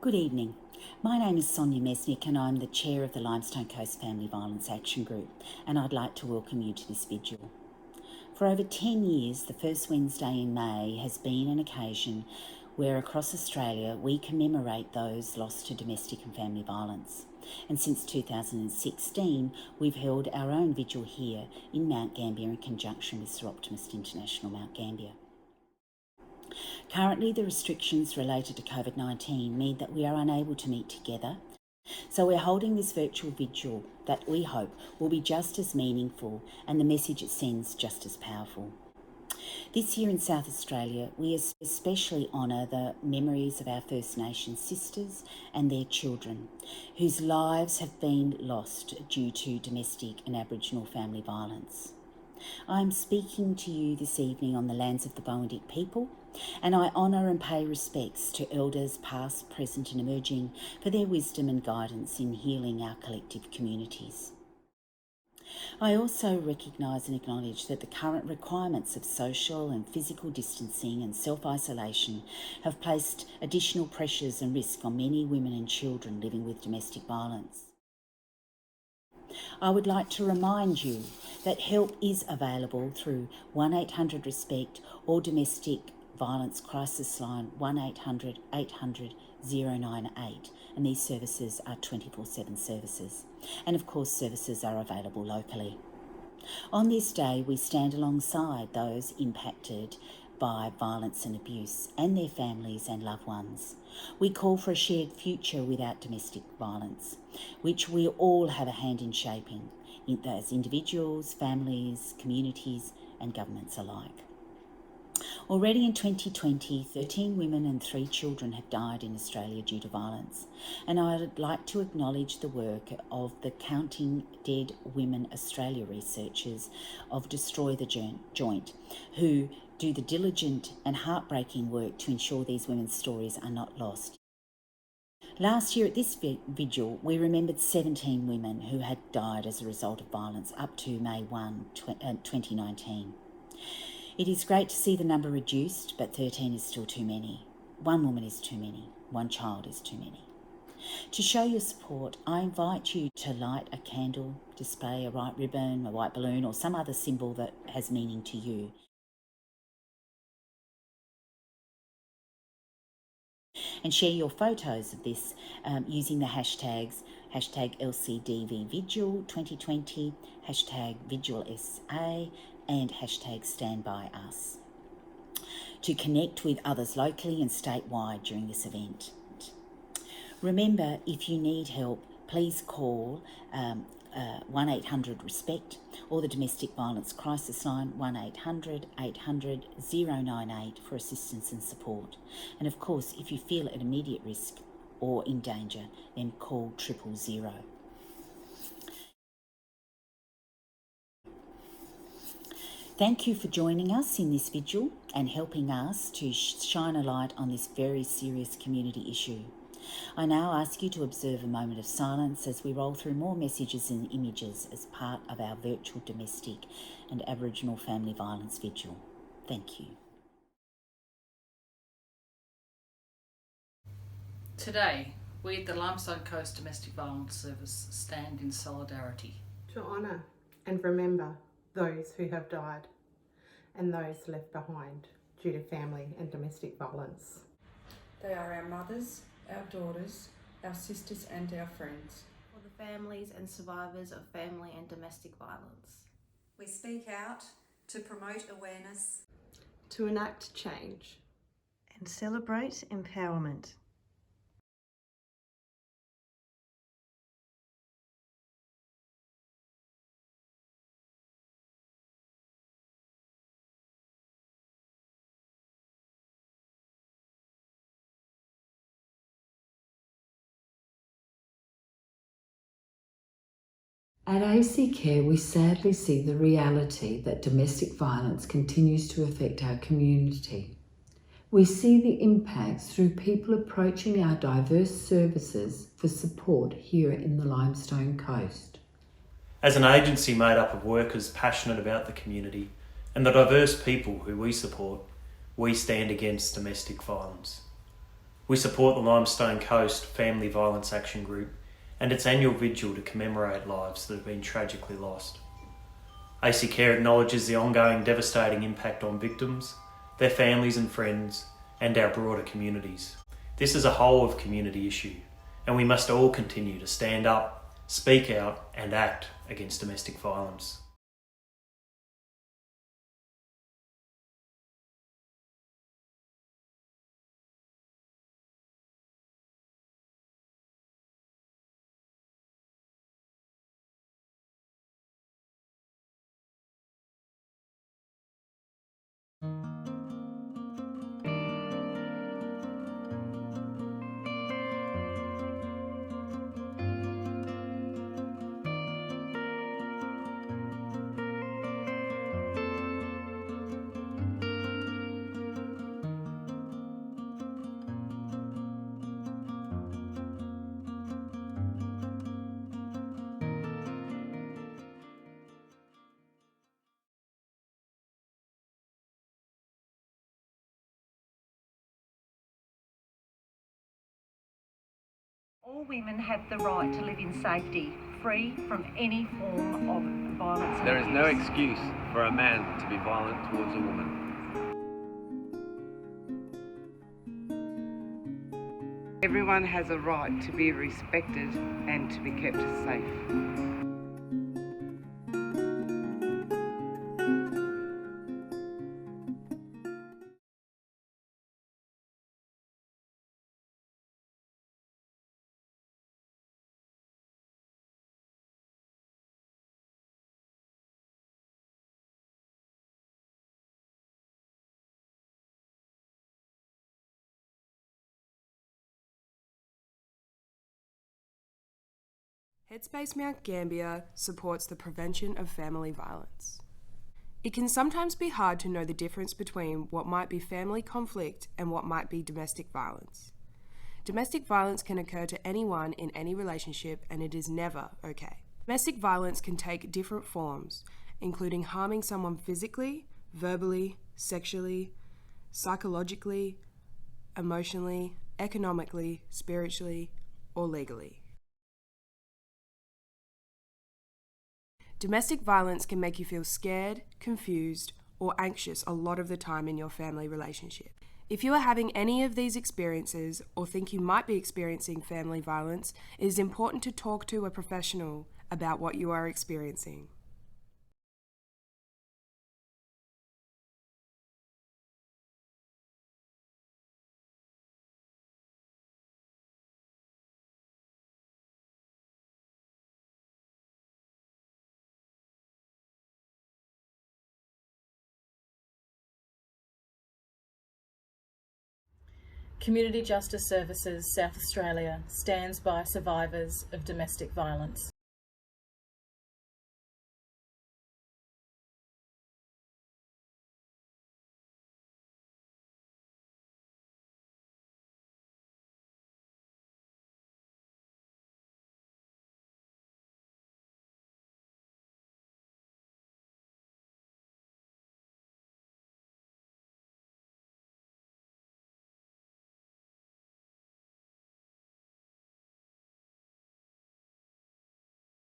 Good evening. My name is Sonia Mesnick and I'm the Chair of the Limestone Coast Family Violence Action Group, and I'd like to welcome you to this vigil. For over 10 years, the first Wednesday in May has been an occasion where across Australia we commemorate those lost to domestic and family violence. And since 2016, we've held our own vigil here in Mount Gambier in conjunction with Sir Optimist International Mount Gambier. Currently, the restrictions related to COVID-19 mean that we are unable to meet together, so we're holding this virtual vigil that we hope will be just as meaningful and the message it sends just as powerful. This year in South Australia, we especially honour the memories of our First Nations sisters and their children, whose lives have been lost due to domestic and Aboriginal family violence. I'm speaking to you this evening on the lands of the Boandik people, and I honour and pay respects to elders past, present and emerging for their wisdom and guidance in healing our collective communities. I also recognise and acknowledge that the current requirements of social and physical distancing and self-isolation have placed additional pressures and risk on many women and children living with domestic violence. I would like to remind you that help is available through 1800 RESPECT or Domestic Violence Crisis Line 1800 800 098, and these services are 24/7 services, and of course services are available locally. On this day we stand alongside those impacted by violence and abuse and their families and loved ones. We call for a shared future without domestic violence, which we all have a hand in shaping, as individuals, families, communities and governments alike. Already in 2020, 13 women and 3 children have died in Australia due to violence, and I would like to acknowledge the work of the Counting Dead Women Australia researchers of Destroy the Joint, who do the diligent and heartbreaking work to ensure these women's stories are not lost. Last year at this vigil, we remembered 17 women who had died as a result of violence up to May 1, 2019. It is great to see the number reduced, but 13 is still too many. 1 woman is too many. 1 child is too many. To show your support, I invite you to light a candle, display a white ribbon, a white balloon, or some other symbol that has meaning to you. And share your photos of this using the hashtags #LCDVVigil 2020, #VigilSA, and #StandByUs to connect with others locally and statewide during this event. Remember, if you need help, please call 1800 RESPECT or the Domestic Violence Crisis Line 1800 800 098 for assistance and support. And of course, if you feel at immediate risk or in danger, then call 000. Thank you for joining us in this vigil and helping us to shine a light on this very serious community issue. I now ask you to observe a moment of silence as we roll through more messages and images as part of our virtual domestic and Aboriginal family violence vigil. Thank you. Today, we at the Limestone Coast Domestic Violence Service stand in solidarity to honour and remember those who have died and those left behind due to family and domestic violence. They are our mothers, our daughters, our sisters and our friends. For the families and survivors of family and domestic violence. We speak out to promote awareness, to enact change, and celebrate empowerment. At AC Care, we sadly see the reality that domestic violence continues to affect our community. We see the impacts through people approaching our diverse services for support here in the Limestone Coast. As an agency made up of workers passionate about the community and the diverse people who we support, we stand against domestic violence. We support the Limestone Coast Family Violence Action Group and its annual vigil to commemorate lives that have been tragically lost. AC Care acknowledges the ongoing devastating impact on victims, their families and friends, and our broader communities. This is a whole of community issue, and we must all continue to stand up, speak out, and act against domestic violence. All women have the right to live in safety, free from any form of violence. There is no excuse for a man to be violent towards a woman. Everyone has a right to be respected and to be kept safe. Headspace Mount Gambier supports the prevention of family violence. It can sometimes be hard to know the difference between what might be family conflict and what might be domestic violence. Domestic violence can occur to anyone in any relationship, and it is never okay. Domestic violence can take different forms, including harming someone physically, verbally, sexually, psychologically, emotionally, economically, spiritually, or legally. Domestic violence can make you feel scared, confused, or anxious a lot of the time in your family relationship. If you are having any of these experiences or think you might be experiencing family violence, it is important to talk to a professional about what you are experiencing. Community Justice Services South Australia stands by survivors of domestic violence.